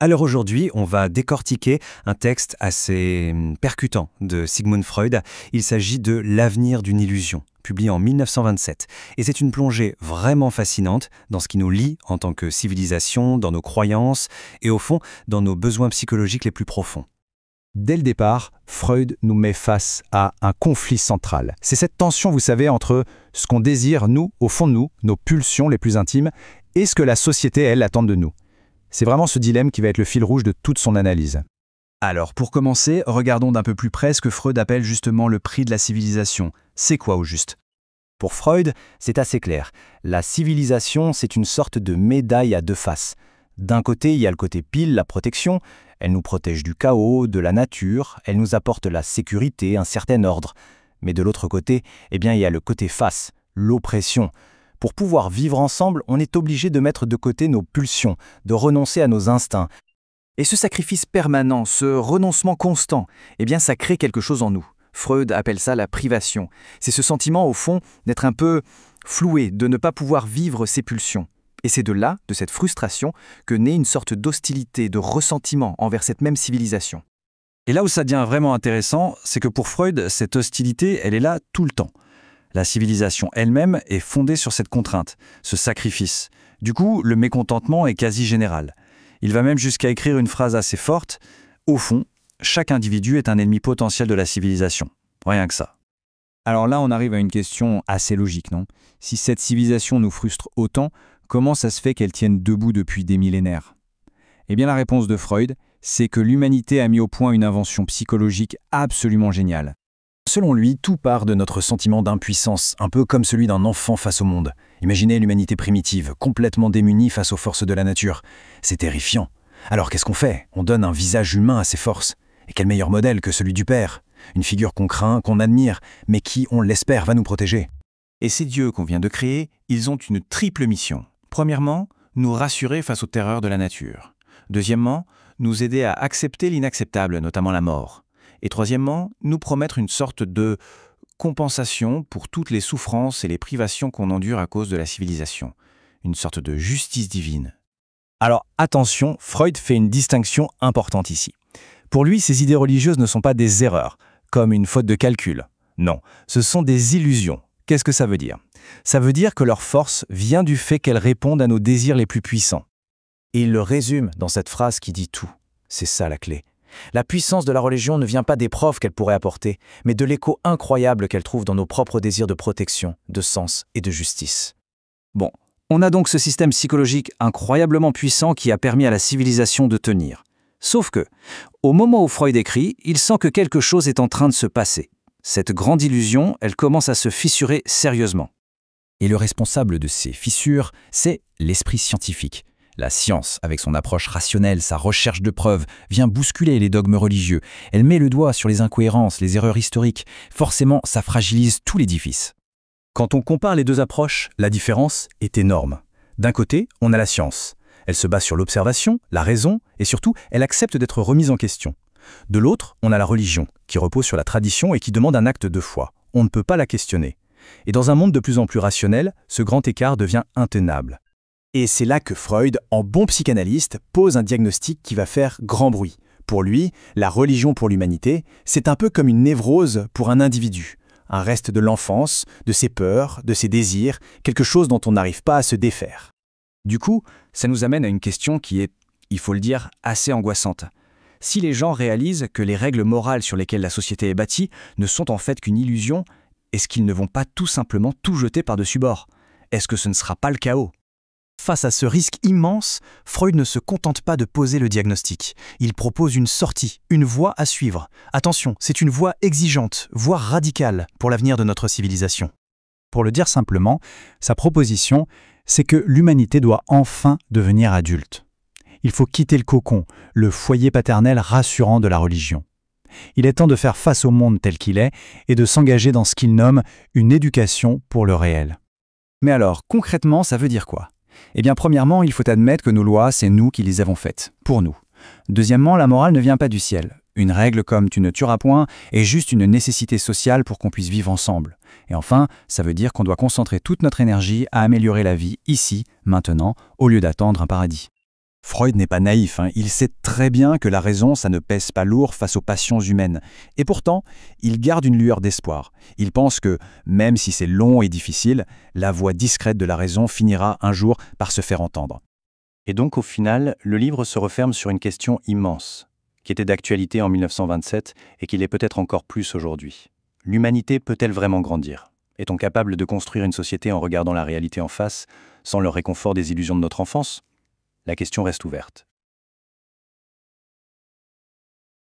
Alors aujourd'hui, on va décortiquer un texte assez percutant de Sigmund Freud. Il s'agit de L'avenir d'une illusion, publié en 1927. Et c'est une plongée vraiment fascinante dans ce qui nous lie en tant que civilisation, dans nos croyances et au fond, dans nos besoins psychologiques les plus profonds. Dès le départ, Freud nous met face à un conflit central. C'est cette tension, vous savez, entre ce qu'on désire, nous, au fond de nous, nos pulsions les plus intimes, et ce que la société, elle, attend de nous. C'est vraiment ce dilemme qui va être le fil rouge de toute son analyse. Alors, pour commencer, regardons d'un peu plus près ce que Freud appelle justement le prix de la civilisation. C'est quoi au juste? Pour Freud, c'est assez clair. La civilisation, c'est une sorte de médaille à deux faces. D'un côté, il y a le côté pile, la protection. Elle nous protège du chaos, de la nature, elle nous apporte la sécurité, un certain ordre. Mais de l'autre côté, il y a le côté face, l'oppression. Pour pouvoir vivre ensemble, on est obligé de mettre de côté nos pulsions, de renoncer à nos instincts. Et ce sacrifice permanent, ce renoncement constant, ça crée quelque chose en nous. Freud appelle ça la privation. C'est ce sentiment, au fond, d'être un peu floué, de ne pas pouvoir vivre ses pulsions. Et c'est de là, de cette frustration, que naît une sorte d'hostilité, de ressentiment envers cette même civilisation. Et là où ça devient vraiment intéressant, c'est que pour Freud, cette hostilité, elle est là tout le temps. La civilisation elle-même est fondée sur cette contrainte, ce sacrifice. Du coup, le mécontentement est quasi général. Il va même jusqu'à écrire une phrase assez forte. Au fond, chaque individu est un ennemi potentiel de la civilisation. Rien que ça. Alors là, on arrive à une question assez logique, non? Si cette civilisation nous frustre autant, comment ça se fait qu'elle tienne debout depuis des millénaires? La réponse de Freud, c'est que l'humanité a mis au point une invention psychologique absolument géniale. Selon lui, tout part de notre sentiment d'impuissance, un peu comme celui d'un enfant face au monde. Imaginez l'humanité primitive, complètement démunie face aux forces de la nature. C'est terrifiant. Alors qu'est-ce qu'on fait? On donne un visage humain à ces forces. Et quel meilleur modèle que celui du Père? Une figure qu'on craint, qu'on admire, mais qui, on l'espère, va nous protéger. Et ces dieux qu'on vient de créer, ils ont une triple mission. Premièrement, nous rassurer face aux terreurs de la nature. Deuxièmement, nous aider à accepter l'inacceptable, notamment la mort. Et troisièmement, nous promettre une sorte de compensation pour toutes les souffrances et les privations qu'on endure à cause de la civilisation. Une sorte de justice divine. Alors attention, Freud fait une distinction importante ici. Pour lui, ces idées religieuses ne sont pas des erreurs, comme une faute de calcul. Non, ce sont des illusions. Qu'est-ce que ça veut dire? Ça veut dire que leur force vient du fait qu'elles répondent à nos désirs les plus puissants. Et il le résume dans cette phrase qui dit tout. C'est ça la clé. La puissance de la religion ne vient pas des preuves qu'elle pourrait apporter, mais de l'écho incroyable qu'elle trouve dans nos propres désirs de protection, de sens et de justice. Bon, on a donc ce système psychologique incroyablement puissant qui a permis à la civilisation de tenir. Sauf que, au moment où Freud écrit, il sent que quelque chose est en train de se passer. Cette grande illusion, elle commence à se fissurer sérieusement. Et le responsable de ces fissures, c'est l'esprit scientifique. La science, avec son approche rationnelle, sa recherche de preuves, vient bousculer les dogmes religieux. Elle met le doigt sur les incohérences, les erreurs historiques. Forcément, ça fragilise tout l'édifice. Quand on compare les deux approches, la différence est énorme. D'un côté, on a la science. Elle se base sur l'observation, la raison, et surtout, elle accepte d'être remise en question. De l'autre, on a la religion, qui repose sur la tradition et qui demande un acte de foi. On ne peut pas la questionner. Et dans un monde de plus en plus rationnel, ce grand écart devient intenable. Et c'est là que Freud, en bon psychanalyste, pose un diagnostic qui va faire grand bruit. Pour lui, la religion pour l'humanité, c'est un peu comme une névrose pour un individu. Un reste de l'enfance, de ses peurs, de ses désirs, quelque chose dont on n'arrive pas à se défaire. Du coup, ça nous amène à une question qui est, il faut le dire, assez angoissante. Si les gens réalisent que les règles morales sur lesquelles la société est bâtie ne sont en fait qu'une illusion, est-ce qu'ils ne vont pas tout simplement tout jeter par-dessus bord? Est-ce que ce ne sera pas le chaos? Face à ce risque immense, Freud ne se contente pas de poser le diagnostic. Il propose une sortie, une voie à suivre. Attention, c'est une voie exigeante, voire radicale pour l'avenir de notre civilisation. Pour le dire simplement, sa proposition, c'est que l'humanité doit enfin devenir adulte. Il faut quitter le cocon, le foyer paternel rassurant de la religion. Il est temps de faire face au monde tel qu'il est et de s'engager dans ce qu'il nomme une éducation pour le réel. Mais alors, concrètement, ça veut dire quoi? Premièrement, il faut admettre que nos lois, c'est nous qui les avons faites, pour nous. Deuxièmement, la morale ne vient pas du ciel. Une règle comme « tu ne tueras point » est juste une nécessité sociale pour qu'on puisse vivre ensemble. Et enfin, ça veut dire qu'on doit concentrer toute notre énergie à améliorer la vie ici, maintenant, au lieu d'attendre un paradis. Freud n'est pas naïf, il sait très bien que la raison, ça ne pèse pas lourd face aux passions humaines. Et pourtant, il garde une lueur d'espoir. Il pense que, même si c'est long et difficile, la voix discrète de la raison finira un jour par se faire entendre. Et donc, au final, le livre se referme sur une question immense, qui était d'actualité en 1927 et qui l'est peut-être encore plus aujourd'hui. L'humanité peut-elle vraiment grandir? Est-on capable de construire une société en regardant la réalité en face, sans le réconfort des illusions de notre enfance? La question reste ouverte.